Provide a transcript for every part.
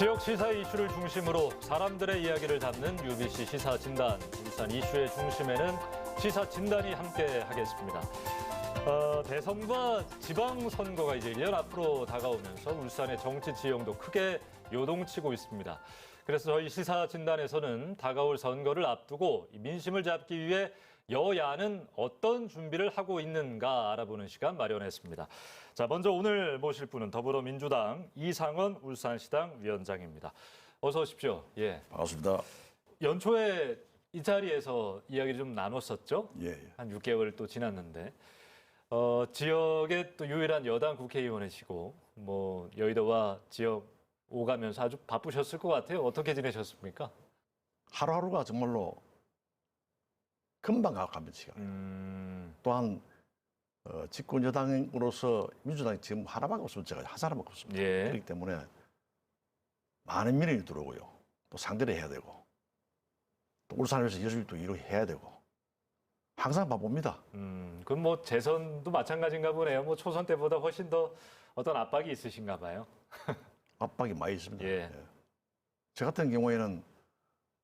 지역 시사 이슈를 중심으로 사람들의 이야기를 담는 UBC 시사 진단. 울산 이슈의 중심에는 시사 진단이 함께 하겠습니다. 대선과 지방선거가 이제 1년 앞으로 다가오면서 울산의 정치 지형도 크게 요동치고 있습니다. 그래서 저희 시사 진단에서는 다가올 선거를 앞두고 민심을 잡기 위해 여야는 어떤 준비를 하고 있는가 알아보는 시간 마련했습니다. 자, 먼저 오늘 모실 분은 더불어민주당 이상원 울산시당 위원장입니다. 어서 오십시오. 예. 반갑습니다. 연초에 이 자리에서 이야기를 좀 나눴었죠? 예. 한 6개월 또 지났는데 지역의 또 유일한 여당 국회의원이시고 뭐 여의도와 지역 오가면서 아주 바쁘셨을 것 같아요. 어떻게 지내셨습니까? 하루하루가 정말로 금방 가갑니다, 시간. 또한 집권 여당으로서 민주당이 지금 하나밖에 없습니다. 제가 한 사람밖에 없습니다. 예. 그렇기 때문에 많은 민원이 들어오고요. 또 상대를 해야 되고 또 울산에서 열심히 또 일을 해야 되고 항상 바쁩니다. 그럼 뭐 재선도 마찬가지인가 보네요. 뭐 초선 때보다 훨씬 더 어떤 압박이 있으신가 봐요. 압박이 많이 있습니다. 예. 저 같은 경우에는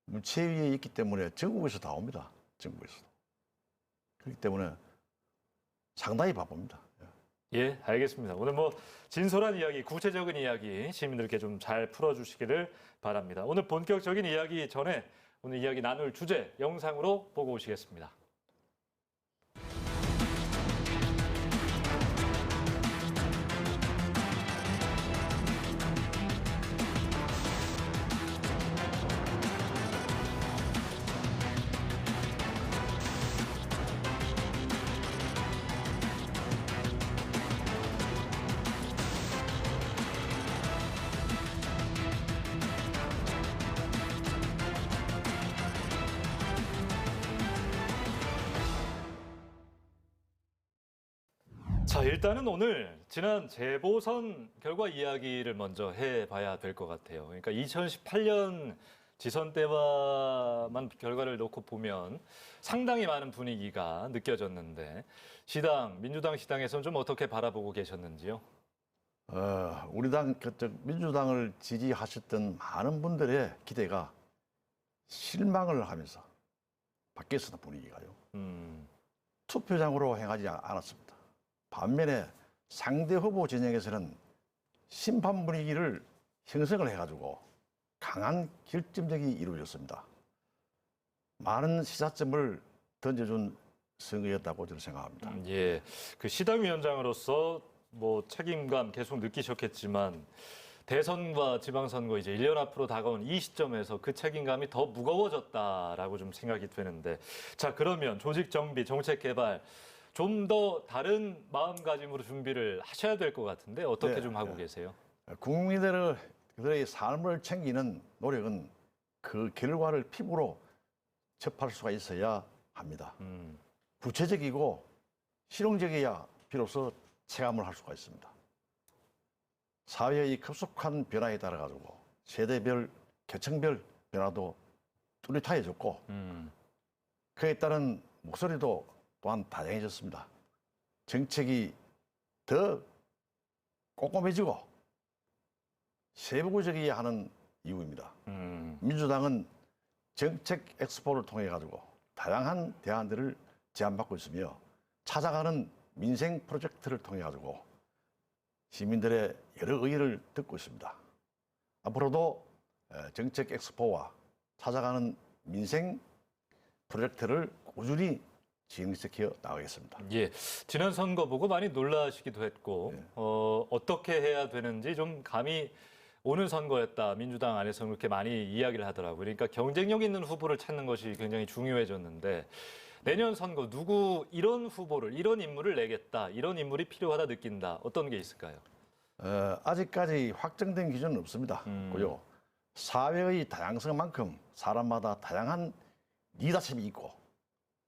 문체위에 있기 때문에 전국에서 다 옵니다. 전국에서도. 그렇기 때문에 상당히 바쁩니다. 예, 알겠습니다. 오늘 뭐 진솔한 이야기, 구체적인 이야기 시민들께 좀 잘 풀어주시기를 바랍니다. 오늘 본격적인 이야기 전에 오늘 이야기 나눌 주제 영상으로 보고 오시겠습니다. 자, 일단은 오늘 지난 재보선 결과 이야기를 먼저 해봐야 될 것 같아요. 그러니까 2018년 지선 때와만 결과를 놓고 보면 상당히 많은 분위기가 느껴졌는데 민주당 시당에서는 좀 어떻게 바라보고 계셨는지요? 우리 당, 민주당을 지지하셨던 많은 분들의 기대가 실망을 하면서 바뀌었습니다, 분위기가요. 투표장으로 행하지 않았습니다. 반면에 상대 후보 진영에서는 심판 분위기를 형성을 해가지고 강한 결집력이 이루어졌습니다. 많은 시사점을 던져준 선거였다고 저는 생각합니다. 예, 그 시당위원장으로서 뭐 책임감 계속 느끼셨겠지만 대선과 지방선거 이제 1년 앞으로 다가온 이 시점에서 그 책임감이 더 무거워졌다라고 좀 생각이 되는데, 자, 그러면 조직 정비, 정책 개발 좀 더 다른 마음가짐으로 준비를 하셔야 될 것 같은데 어떻게 네, 좀 하고 계세요? 국민들의 삶을 챙기는 노력은 그 결과를 피부로 접할 수가 있어야 합니다. 구체적이고 실용적이어야 비로소 체감을 할 수가 있습니다. 사회의 급속한 변화에 따라 가지고 세대별, 계층별 변화도 뚜렷해졌고 그에 따른 목소리도 또한 다양해졌습니다. 정책이 더 꼼꼼해지고 세부적이어야 하는 이유입니다. 민주당은 정책 엑스포를 통해 가지고 다양한 대안들을 제안받고 있으며 찾아가는 민생 프로젝트를 통해 가지고 시민들의 여러 의견을 듣고 있습니다. 앞으로도 정책 엑스포와 찾아가는 민생 프로젝트를 꾸준히 진행시켜 나가겠습니다. 예, 지난 선거 보고 많이 놀라시기도 했고 네. 어떻게 해야 되는지 좀 감이 오는 선거였다. 민주당 안에서는 그렇게 많이 이야기를 하더라고요. 그러니까 경쟁력 있는 후보를 찾는 것이 굉장히 중요해졌는데 내년 선거 누구 이런 후보를, 이런 인물을 내겠다, 이런 인물이 필요하다 느낀다. 어떤 게 있을까요? 아직까지 확정된 기준은 없습니다. 고요. 사회의 다양성만큼 사람마다 다양한 리더십이 있고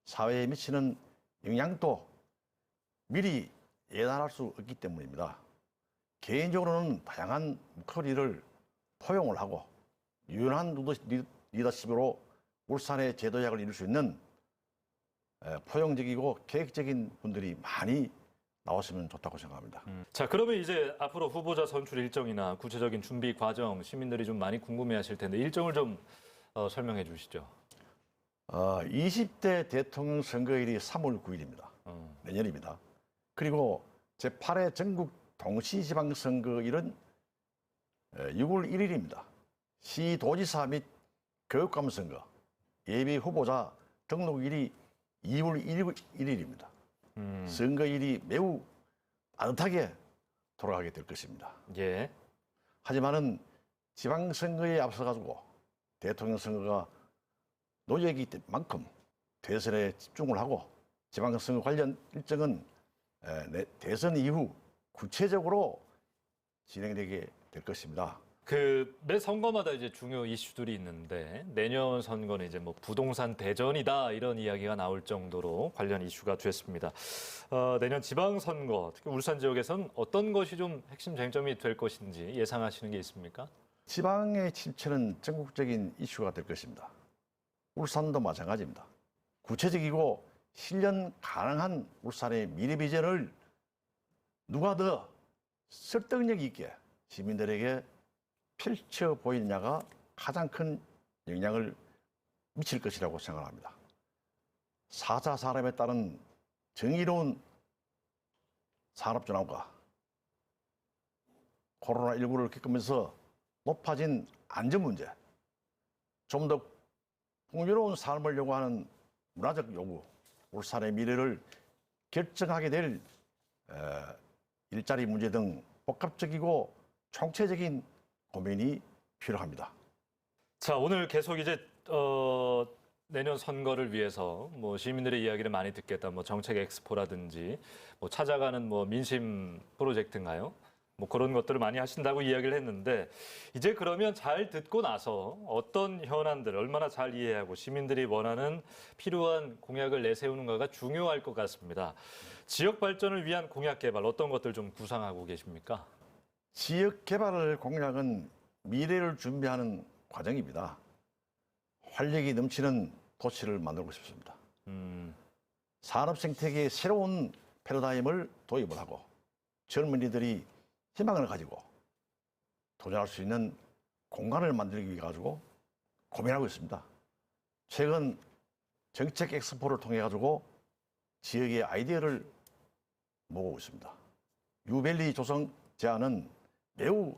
사회에 미치는 영향도 미리 예단할 수 없기 때문입니다. 개인적으로는 다양한 목소리를 포용을 하고 유연한 리더십으로 울산의 제도약을 이룰 수 있는 포용적이고 계획적인 분들이 많이 나왔으면 좋다고 생각합니다. 자, 그러면 이제 앞으로 후보자 선출 일정이나 구체적인 준비 과정 시민들이 좀 많이 궁금해하실 텐데 일정을 좀 설명해 주시죠. 20대 대통령 선거일이 3월 9일입니다. 내년입니다. 그리고 제8회 전국 동시지방선거일은 6월 1일입니다. 시도지사 및 교육감 선거, 예비 후보자 등록일이 2월 1일입니다. 선거일이 매우 빠듯하게 돌아가게 될 것입니다. 예. 하지만은 지방선거에 앞서가지고 대통령 선거가 놓여있기 만큼 대선에 집중을 하고 지방선거 관련 일정은 대선 이후 구체적으로 진행되게 될 것입니다. 그 매 선거마다 이제 중요 이슈들이 있는데 내년 선거는 이제 뭐 부동산 대전이다 이런 이야기가 나올 정도로 관련 이슈가 됐습니다. 내년 지방선거, 특히 울산 지역에선 어떤 것이 좀 핵심 쟁점이 될 것인지 예상하시는 게 있습니까? 지방의 침체는 전국적인 이슈가 될 것입니다. 울산도 마찬가지입니다. 구체적이고 실현 가능한 울산의 미래 비전을 누가 더 설득력 있게 시민들에게 펼쳐 보이느냐가 가장 큰 영향을 미칠 것이라고 생각합니다. 4차 산업에 따른 정의로운 산업전환과 코로나19를 겪으면서 높아진 안전 문제, 좀 더 풍요로운 삶을 요구하는 문화적 요구, 울산의 미래를 결정하게 될 일자리 문제 등 복합적이고 총체적인 고민이 필요합니다. 자, 오늘 계속 이제 내년 선거를 위해서 뭐 시민들의 이야기를 많이 듣겠다. 뭐 정책 엑스포라든지 뭐 찾아가는 뭐 민심 프로젝트인가요? 뭐 그런 것들을 많이 하신다고 이야기를 했는데 이제 그러면 잘 듣고 나서 어떤 현안들 얼마나 잘 이해하고 시민들이 원하는 필요한 공약을 내세우는가가 중요할 것 같습니다. 지역 발전을 위한 공약 개발 어떤 것들 좀 구상하고 계십니까? 지역 개발 공약은 미래를 준비하는 과정입니다. 활력이 넘치는 도시를 만들고 싶습니다. 산업 생태계의 새로운 패러다임을 도입을 하고 젊은이들이 희망을 가지고 도전할 수 있는 공간을 만들기 위해 가지고 고민하고 있습니다. 최근 정책 엑스포를 통해 가지고 지역의 아이디어를 모으고 있습니다. 유밸리 조성 제안은 매우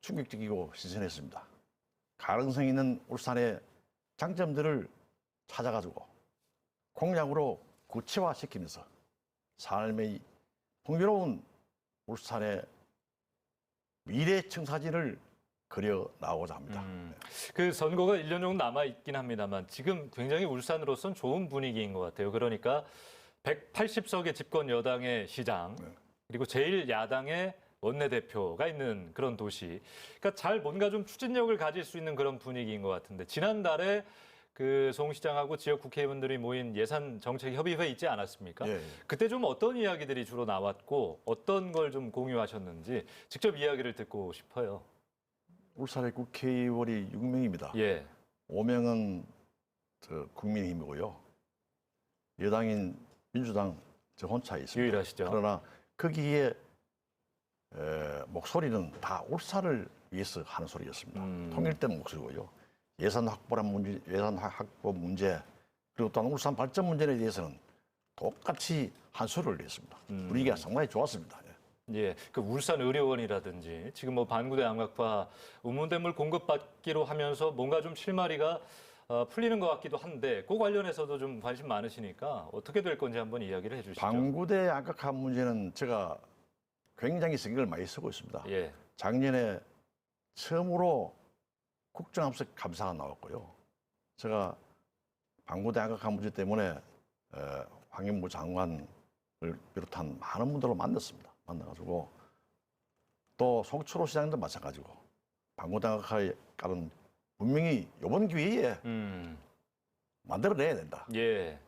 충격적이고 신선했습니다. 가능성 있는 울산의 장점들을 찾아가지고 공약으로 구체화시키면서 삶의 풍요로운 울산의 미래 청사진을 그려 나오고자 합니다. 그 선거가 1년 정도 남아 있긴 합니다만 지금 굉장히 울산으로서는 좋은 분위기인 것 같아요. 그러니까 180석의 집권 여당의 시장 그리고 제1야당의 원내대표가 있는 그런 도시. 그러니까 잘 뭔가 좀 추진력을 가질 수 있는 그런 분위기인 것 같은데 지난달에 그 송 시장하고 지역 국회의원들이 모인 예산 정책 협의회 있지 않았습니까? 예. 그때 좀 어떤 이야기들이 주로 나왔고 어떤 걸 좀 공유하셨는지 직접 이야기를 듣고 싶어요. 울산의 국회의원이 6명입니다. 예. 5명은 국민의힘이고요. 여당인 민주당 저 혼자 있습니다. 유일하시죠. 그러나 거기에 목소리는 다 울산을 위해서 하는 소리였습니다. 통일된 목소리고요. 예산 확보 문제 그리고 또한 울산 발전 문제에 대해서는 똑같이 한 소리를 냈습니다. 분위기가 상당히 좋았습니다. 예, 그 울산 의료원이라든지 지금 뭐 반구대 암각파 우문대물 공급받기로 하면서 뭔가 좀 실마리가 풀리는 것 같기도 한데 그 관련해서도 좀 관심 많으시니까 어떻게 될 건지 한번 이야기를 해주시죠. 반구대 암각화 문제는 제가 굉장히 신경을 많이 쓰고 있습니다. 예. 작년에 처음으로 국정감사 감사가 나왔고요. 제가 반구대 암각화 문제 때문에 환경부 장관을 비롯한 많은 분들을 만났습니다. 만나가지고 또 송철호 시장도 마찬가지고 반구대 암각화에 따른 분명히 이번 기회에 만들어내야 된다. 예.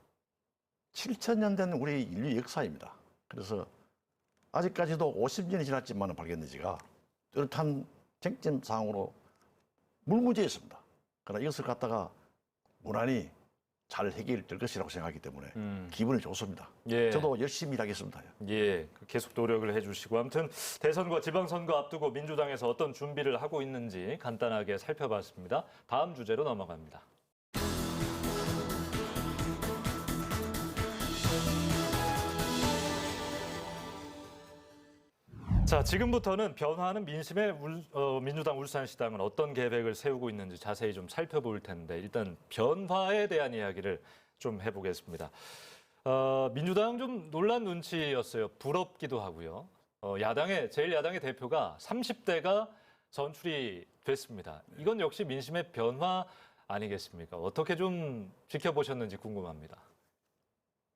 7,000년 된 우리 인류 역사입니다. 그래서 아직까지도 50년이 지났지만 발견되지가 뚜렷한 쟁점 사항으로 물 문제였습니다. 그러나 이것을 갖다가 무난히 잘 해결될 것이라고 생각하기 때문에 기분이 좋습니다. 예. 저도 열심히 일하겠습니다. 예, 계속 노력을 해주시고 아무튼 대선과 지방선거 앞두고 민주당에서 어떤 준비를 하고 있는지 간단하게 살펴봤습니다. 다음 주제로 넘어갑니다. 자, 지금부터는 변화하는 민심의 민주당 울산시당은 어떤 계획을 세우고 있는지 자세히 좀 살펴볼 텐데 일단 변화에 대한 이야기를 좀 해보겠습니다. 민주당 좀 놀란 눈치였어요. 부럽기도 하고요. 제일 야당의 대표가 30대가 선출이 됐습니다. 이건 역시 민심의 변화 아니겠습니까? 어떻게 좀 지켜보셨는지 궁금합니다.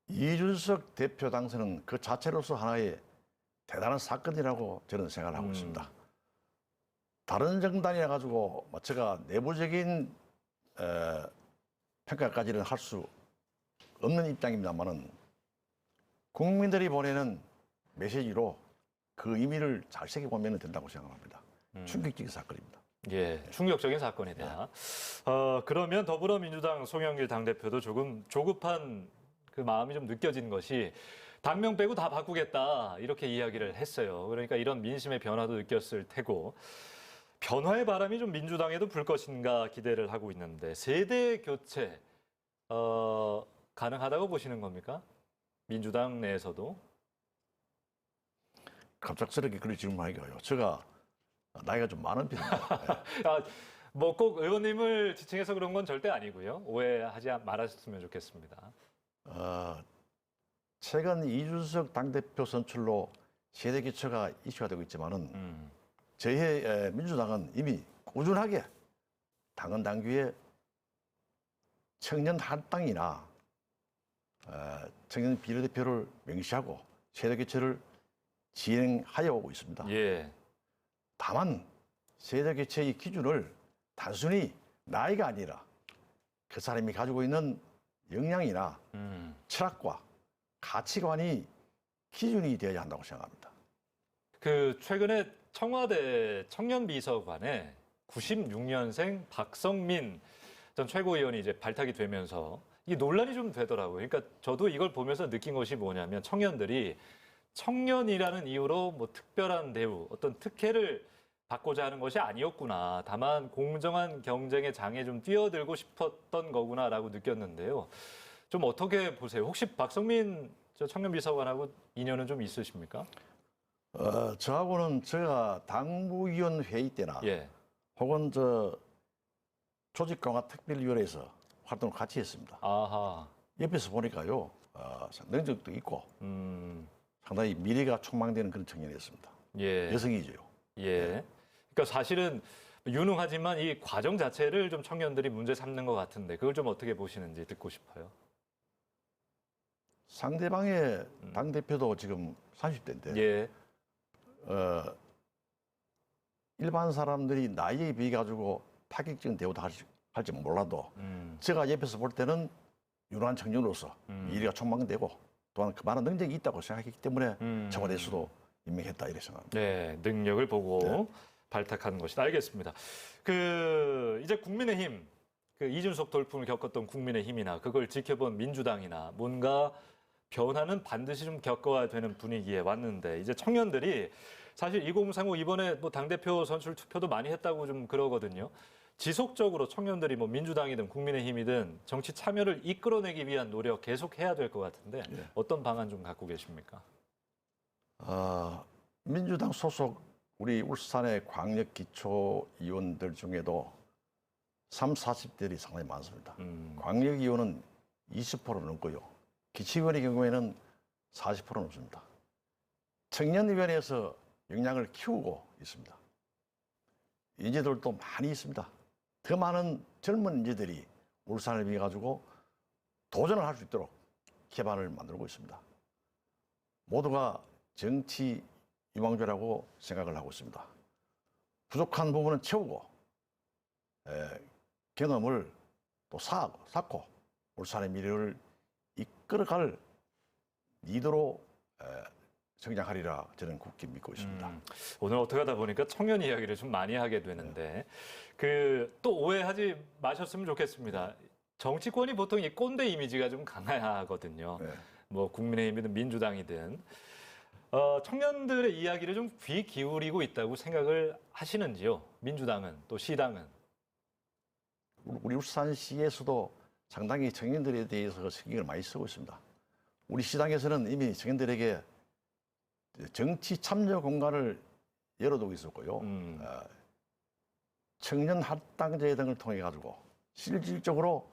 이준석 대표 당선은 그 자체로서 하나의 대단한 사건이라고 저는 생각을 하고 있습니다. 다른 정당이라 가지고 제가 내부적인 평가까지는 할 수 없는 입장입니다만은 국민들이 보내는 메시지로 그 의미를 잘 새겨보면 된다고 생각합니다. 충격적인 사건입니다. 예, 충격적인 사건이다. 그러면 더불어민주당 송영길 당대표도 조금 조급한 그 마음이 좀 느껴진 것이 당명 빼고 다 바꾸겠다 이렇게 이야기를 했어요. 그러니까 이런 민심의 변화도 느꼈을 테고 변화의 바람이 좀 민주당에도 불 것인가 기대를 하고 있는데 세대 교체 가능하다고 보시는 겁니까? 민주당 내에서도? 갑작스럽게 그런 질문하기가요. 제가 나이가 좀 많은 편입니다. 뭐 꼭 의원님을 지칭해서 그런 건 절대 아니고요. 오해하지 말았으면 좋겠습니다. 최근 이준석 당대표 선출로 세대 교체가 이슈가 되고 있지만은 저희 민주당은 이미 꾸준하게 당헌 당규에 청년 할당이나 청년 비례대표를 명시하고 세대 교체를 진행하여 오고 있습니다. 예. 다만 세대 교체의 기준을 단순히 나이가 아니라 그 사람이 가지고 있는 역량이나 철학과 가치관이 기준이 되어야 한다고 생각합니다. 그 최근에 청와대 청년비서관에 96년생 박성민 전 최고위원이 이제 발탁이 되면서 이게 논란이 좀 되더라고요. 그러니까 저도 이걸 보면서 느낀 것이 뭐냐면 청년들이 청년이라는 이유로 뭐 특별한 대우, 어떤 특혜를 받고자 하는 것이 아니었구나. 다만 공정한 경쟁의 장에 좀 뛰어들고 싶었던 거구나라고 느꼈는데요. 좀 어떻게 보세요? 혹시 박성민 저 청년비서관하고 인연은 좀 있으십니까? 저하고는 제가 당무위원 회의 때나 예. 혹은 저 조직강화특별위원회에서 활동을 같이 했습니다. 아하. 옆에서 보니까요, 능력도 있고 상당히 미래가 촉망되는 그런 청년이었습니다. 예. 여성이죠. 예. 그러니까 사실은 유능하지만 이 과정 자체를 좀 청년들이 문제 삼는 것 같은데 그걸 좀 어떻게 보시는지 듣고 싶어요. 상대방의 당대표도 지금 30대인데 예. 일반 사람들이 나이에 비해 가지고 파격적인 대우도 할지 몰라도 제가 옆에서 볼 때는 유능한 청년으로서 미래가 촉망되고 또한 그만한 능력이 있다고 생각했기 때문에 청와대에서도 임명했다 이렇게 생각합니다. 네, 능력을 보고 네. 발탁하는 것이다. 알겠습니다. 그 이제 국민의힘 그 이준석 돌풍을 겪었던 국민의힘이나 그걸 지켜본 민주당이나 뭔가 변화는 반드시 좀 겪어야 되는 분위기에 왔는데 이제 청년들이 사실 2035 이번에 뭐 당대표 선출 투표도 많이 했다고 좀 그러거든요. 지속적으로 청년들이 뭐 민주당이든 국민의힘이든 정치 참여를 이끌어내기 위한 노력 계속 해야 될 것 같은데 예. 어떤 방안 좀 갖고 계십니까? 민주당 소속 우리 울산의 광역 기초의원들 중에도 30, 40대들이 상당히 많습니다. 광역의원은 20% 넘고요. 기초의원의 경우에는 40% 넘습니다. 청년위원회에서 역량을 키우고 있습니다. 인재들도 많이 있습니다. 더 많은 젊은 인재들이 울산을 위해 가지고 도전을 할 수 있도록 기반을 만들고 있습니다. 모두가 정치 유망주라고 생각을 하고 있습니다. 부족한 부분은 채우고 경험을 또 쌓고 울산의 미래를 이끌어갈 리더로 성장하리라 저는 굳게 믿고 있습니다. 오늘 어떻게 하다 보니까 청년 이야기를 좀 많이 하게 되는데 그 또 오해하지 마셨으면 좋겠습니다. 정치권이 보통 이 꼰대 이미지가 좀 강하거든요. 네. 뭐 국민의힘이든 민주당이든 청년들의 이야기를 좀 귀 기울이고 있다고 생각을 하시는지요? 민주당은 또 시당은? 우리 울산시에서도 상당히 청년들에 대해서 신경을 많이 쓰고 있습니다. 우리 시당에서는 이미 청년들에게 정치 참여 공간을 열어두고 있었고요. 청년 할당제 등을 통해 가지고 실질적으로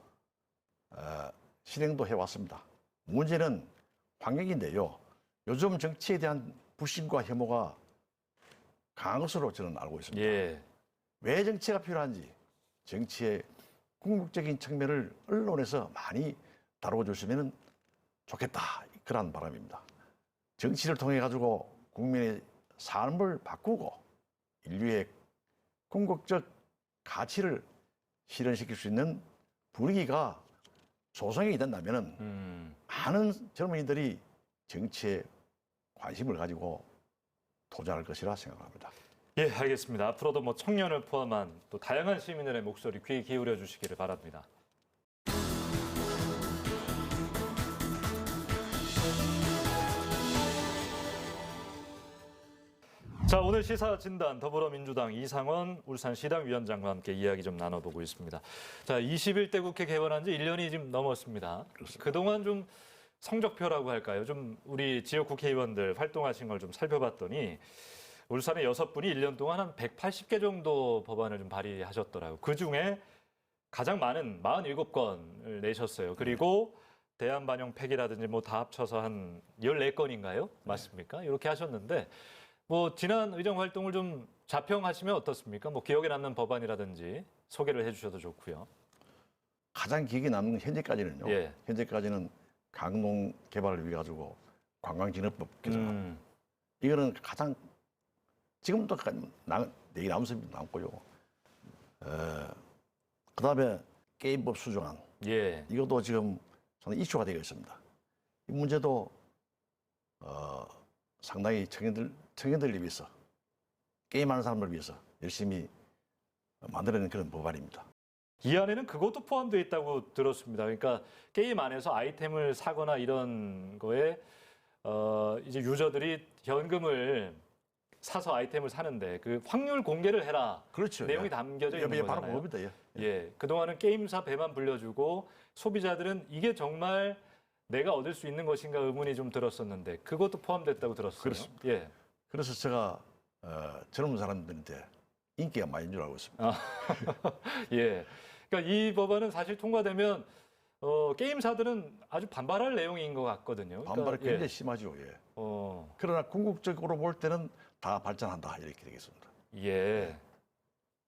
실행도 해왔습니다. 문제는 환경인데요. 요즘 정치에 대한 불신과 혐오가 강한 것으로 저는 알고 있습니다. 예. 왜 정치가 필요한지 정치의 궁극적인 측면을 언론에서 많이 다뤄주시면 좋겠다. 그런 바람입니다. 정치를 통해 가지고 국민의 삶을 바꾸고 인류의 궁극적 가치를 실현시킬 수 있는 분위기가 조성이 된다면 많은 젊은이들이 정치에 관심을 가지고 도전할 것이라 생각합니다. 예, 알겠습니다. 앞으로도 뭐 청년을 포함한 또 다양한 시민들의 목소리 귀 기울여 주시기를 바랍니다. 자, 오늘 시사 진단 더불어민주당 이상원 울산시당 위원장과 함께 이야기 좀 나눠보고 있습니다. 자, 21대 국회 개원한 지 1년이 지금 넘었습니다. 그렇습니다. 그동안 좀 성적표라고 할까요? 좀 우리 지역 국회의원들 활동하신 걸 좀 살펴봤더니 울산의 6분이 1년 동안 한 180개 정도 법안을 좀 발의하셨더라고요. 그중에 가장 많은 47건을 내셨어요. 그리고 대안반영 팩이라든지 뭐 다 합쳐서 한 14건인가요? 맞습니까? 이렇게 하셨는데 뭐 지난 의정 활동을 좀 자평하시면 어떻습니까? 뭐 기억에 남는 법안이라든지 소개를 해주셔도 좋고요. 가장 기억에 남는 현재까지는요. 예. 현재까지는 강농 개발을 위해 가지고 관광진흥법 개정안. 이거는 가장 지금도 내일 남고요. 그다음에 게임법 수정안. 예. 이것도 지금 저는 이슈가 되어 있습니다. 이 문제도 상당히 청년들을 위해서 게임하는 사람을 위해서 열심히 만들어낸 그런 법안입니다. 이 안에는 그것도 포함되어 있다고 들었습니다. 그러니까 게임 안에서 아이템을 사거나 이런 거에 이제 유저들이 현금을 사서 아이템을 사는데 그 확률 공개를 해라. 그렇죠. 내용이 예. 담겨져 예, 있는 예, 바로 거잖아요. 그겁니다. 예. 예, 그동안은 게임사 배만 불려주고 소비자들은 이게 정말 내가 얻을 수 있는 것인가 의문이 좀 들었었는데 그것도 포함됐다고 들었어요. 그렇습니다. 예. 그래서 제가 젊은 사람들한테 인기가 많은 줄 알고 있습니다. 예. 그러니까 이 법안은 사실 통과되면 게임사들은 아주 반발할 내용인 것 같거든요. 그러니까, 반발이 굉장히 심하죠. 예. 그러나 궁극적으로 볼 때는 다 발전한다 이렇게 되겠습니다. 예.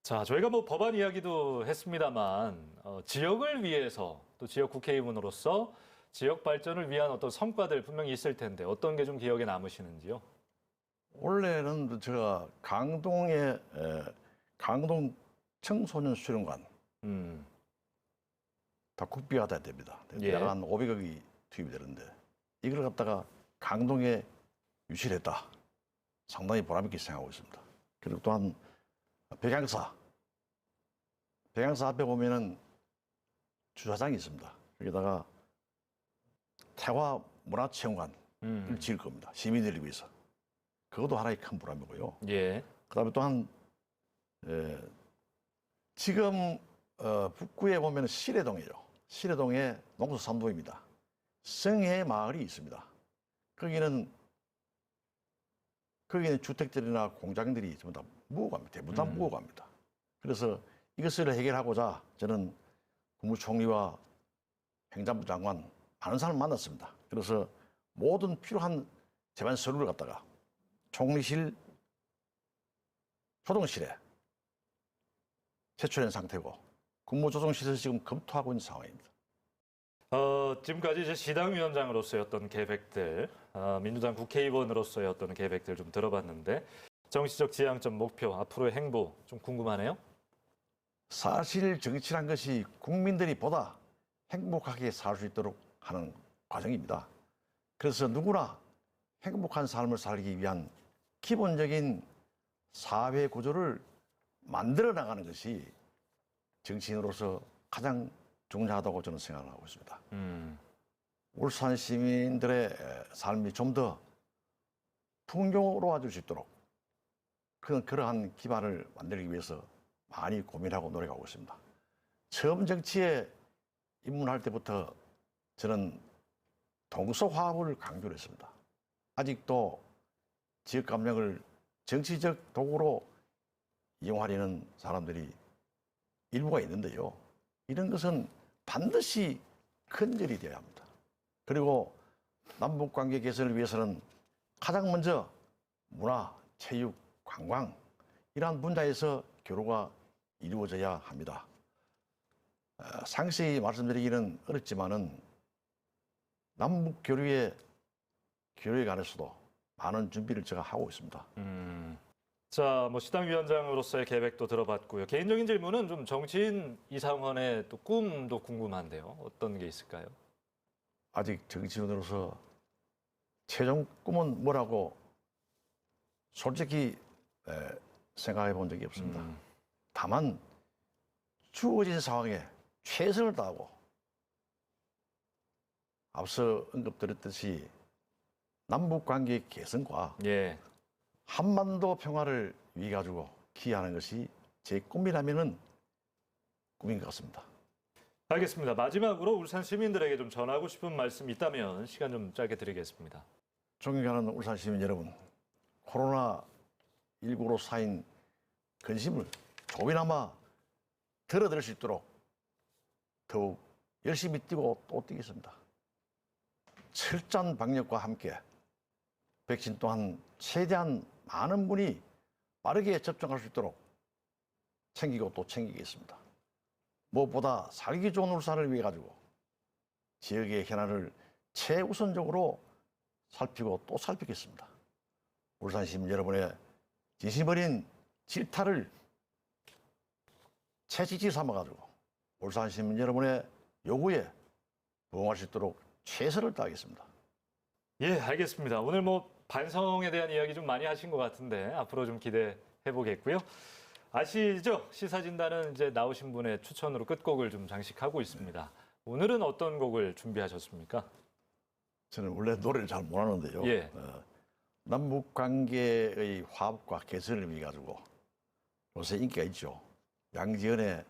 자, 저희가 뭐 법안 이야기도 했습니다만 지역을 위해서 또 지역 국회의원으로서 지역 발전을 위한 어떤 성과들 분명히 있을 텐데 어떤 게 좀 기억에 남으시는지요? 원래는 제가 강동 청소년 수련관 다 국비가 돼야 됩니다. 예. 약 한 500억이 투입이 되는데 이걸 갖다가 강동에 유치를 했다. 상당히 보람있게 생각하고 있습니다. 그리고 또한 백양사 앞에 보면은 주차장이 있습니다. 여기다가 태화 문화체험관을 지을 겁니다. 시민들을 위해서. 그것도 하나의 큰 보람이고요. 예. 그다음에 또한 지금 북구에 보면 시래동이에요. 시래동에 농수 삼동입니다. 성해 마을이 있습니다. 거기는 주택들이나 공장들이 전부 다 무호갑니다. 대부분 다 무호갑니다. 그래서 이것을 해결하고자 저는 국무총리와 행정부 장관 많은 사람을 만났습니다. 그래서 모든 필요한 제반 서류를 갖다가 총리실 조정실에 제출한 상태고 국무조정실에서 지금 검토하고 있는 상황입니다. 지금까지 이제 시당위원장으로서의 어떤 계획들, 민주당 국회의원으로서의 어떤 계획들 좀 들어봤는데 정치적 지향점 목표, 앞으로의 행보 좀 궁금하네요. 사실 정치란 것이 국민들이 보다 행복하게 살 수 있도록 하는 과정입니다. 그래서 누구나 행복한 삶을 살기 위한 기본적인 사회 구조를 만들어 나가는 것이 정치인으로서 가장 중요하다고 저는 생각을 하고 있습니다. 음. 울산 시민들의 삶이 좀 더 풍요로워질 수 있도록 그러한 기반을 만들기 위해서 많이 고민하고 노력하고 있습니다. 처음 정치에 입문할 때부터 저는 동서화합을 강조를 했습니다. 아직도 지역 감정을 정치적 도구로 이용하려는 사람들이 일부가 있는데요. 이런 것은 반드시 근절이 되어야 합니다. 그리고 남북관계 개선을 위해서는 가장 먼저 문화, 체육, 관광 이러한 분야에서 교류가 이루어져야 합니다. 상세히 말씀드리기는 어렵지만은 남북 교류에 관해서도 많은 준비를 제가 하고 있습니다. 자, 뭐 시당위원장으로서의 계획도 들어봤고요. 개인적인 질문은 좀 정치인 이상헌의 또 꿈도 궁금한데요. 어떤 게 있을까요? 아직 정치인으로서 최종 꿈은 뭐라고 솔직히 생각해 본 적이 없습니다. 다만 주어진 상황에 최선을 다하고 앞서 언급드렸듯이 남북관계 개선과 예. 한반도 평화를 위해 가지고 기여하는 것이 제 꿈이라면은 꿈인 것 같습니다. 알겠습니다. 마지막으로 울산 시민들에게 좀 전하고 싶은 말씀 있다면 시간 좀 짧게 드리겠습니다. 존경하는 울산 시민 여러분, 코로나19로 쌓인 근심을 조금이나마 덜어드릴 수 있도록 더욱 열심히 뛰고 또 뛰겠습니다. 철저한 방역과 함께 백신 또한 최대한 많은 분이 빠르게 접종할 수 있도록 챙기고 또 챙기겠습니다. 무엇보다 살기 좋은 울산을 위해 가지고 지역의 현안을 최우선적으로 살피고 또 살피겠습니다. 울산 시민 여러분의 진심 어린 질타를 채찍질 삼아가지고 울산 시민 여러분의 요구에 부응할 수 있도록 최선을 다하겠습니다. 예, 알겠습니다. 오늘 뭐 반성에 대한 이야기 좀 많이 하신 것 같은데 앞으로 좀 기대해 보겠고요. 아시죠? 시사진단은 이제 나오신 분의 추천으로 끝곡을 좀 장식하고 있습니다. 오늘은 어떤 곡을 준비하셨습니까? 저는 원래 노래를 잘 못하는데요. 예. 남북 관계의 화합과 개선을 위해 가지고 요새 인기가 있죠. 양지연의